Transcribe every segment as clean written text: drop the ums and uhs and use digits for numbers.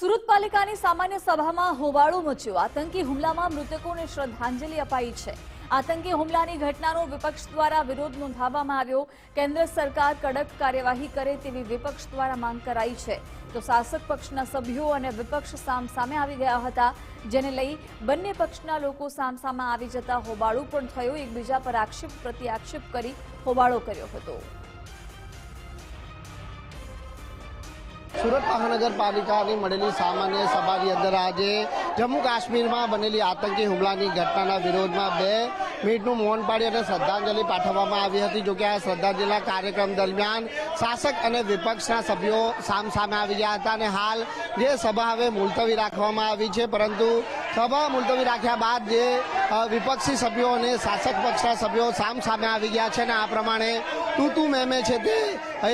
સુરત પાલિકાની સામાન્ય સભામાં હોબાળો મચ્યો। આતંકી હુમલામાં મૃતકોને શ્રદ્ધાંજલિ અપાઈ છે। આતંકી હુમલાની ઘટનાનો વિપક્ષ દ્વારા વિરોધ નોંધાવવામાં આવ્યો। કેન્દ્ર સરકાર કડક કાર્યવાહી કરે તેવી વિપક્ષ દ્વારા માંગ કરાઈ છે, તો શાસક પક્ષના સભ્યો અને વિપક્ષ સામસામે આવી ગયા હતા, જેને લઈ બંને પક્ષના લોકો સામસામે આવી જતા હોબાળો પણ થયો। એકબીજા પર આક્ષેપ પ્રત્યાક્ષેપ કરી હોબાળો કર્યો હતો। સુરત મહાનગરપાલિકાની મળેલી સામાન્ય સભાની અંદર આજે જમ્મુ કાશ્મીરમાં બનેલી આતંકી હુમલાની ઘટનાના વિરોધમાં 2 મિનિટનું મૌન પાડી અને શ્રદ્ધાંજલિ પાઠવવામાં આવી હતી। જોકે આ શ્રદ્ધાંજલિના કાર્યક્રમ દરમિયાન શાસક અને વિપક્ષના સભ્યો સામસામે આવી ગયા હતા અને હાલ જે સભા હવે મુલતવી રાખવામાં આવી છે, પરંતુ સભા મુલતવી રાખ્યા બાદ જે વિપક્ષી સભ્યો અને શાસક પક્ષના સભ્યો સામસામે આવી ગયા છે અને આ પ્રમાણે તું મેમે છે તે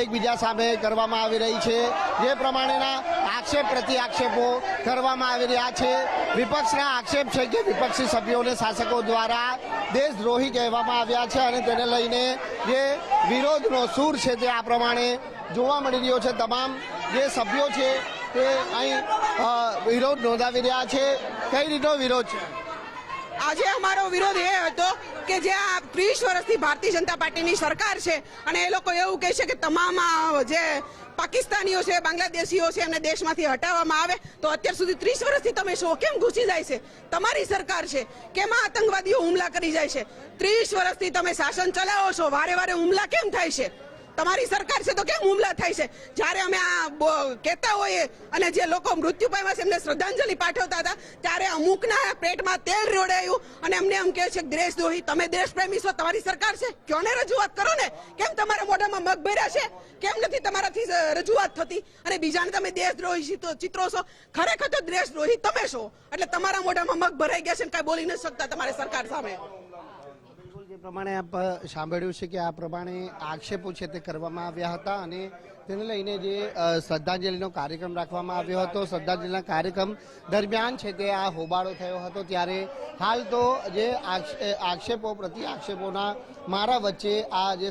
એકબીજા સામે કરવામાં આવી રહી છે। જે પ્રમાણેના આક્ષેપ પ્રતિ આક્ષેપો કરવામાં આવી રહ્યા છે। વિપક્ષના આક્ષેપ છે કે વિપક્ષી સભ્યોને શાસકો દ્વારા દેશદ્રોહી કહેવામાં આવ્યા છે અને તેને લઈને જે વિરોધનો સૂર છે તે આ પ્રમાણે જોવા મળી રહ્યો છે। તમામ જે સભ્યો છે તે અહીં વિરોધ નોંધાવી રહ્યા છે। કઈ રીતનો વિરોધ છે? આજે અમારો વિરોધ એ હતો કે જે આ 30 વર્ષથી ભારતીય જનતા પાર્ટીની સરકાર છે અને એ લોકો એવું કહે છે કે તમામ જે પાકિસ્તાનીઓ છે, બાંગ્લાદેશીઓ છે એમને દેશમાંથી હટાવવામાં આવે, તો અત્યાર સુધી 30 વર્ષથી તમે શો કેમ ઘૂસી જાય છે? તમારી સરકાર છે, કેમ આતંકવાદીઓ હુમલા કરી જાય છે? 30 વર્ષથી તમે શાસન ચલાવો છો, વારે વારે હુમલા કેમ થાય છે? તમારી સરકાર છે તો કેમ હુમલા થાય છે? જ્યારે અમે આ કહેતા હોઈએ અને જે લોકો મૃત્યુ પામ્યા છે એમને શ્રદ્ધાંજલિ પાઠવતા હતા, ત્યારે અમુકના પેટમાં તેલ રેડાયું અને એમને એમ કહે છે દેશદ્રોહી। તમે દેશપ્રેમી છો, તમારી સરકાર છે, ક્યોને રજૂઆત કરો ને? કેમ તમારા મોઢામાં મગ ભર્યા છે? કેમ નથી તમારાથી રજૂઆત થતી? અને બીજાને તમે દેશદ્રોહી ચિત્રો છો, ખરેખર તો દેશદ્રોહી તમે છો, એટલે તમારા મોઢામાં મગ ભરાઈ ગયા છે ને કાંઈ બોલી નથી શકતા તમારી સરકાર સામે। જે પ્રમાણે આપ સાંભળ્યું છે કે આ પ્રમાણે આક્ષેપો છે તે કરવામાં આવ્યા હતા અને તેને લઈને જે શ્રદ્ધાંજલિનો કાર્યક્રમ રાખવામાં આવ્યો હતો, શ્રદ્ધાંજલિના કાર્યક્રમ દરમિયાન છે તે આ હોબાળો થયો હતો। ત્યારે હાલ તો જે આક્ષેપો પ્રતિ આક્ષેપોના મારા વચ્ચે આ જે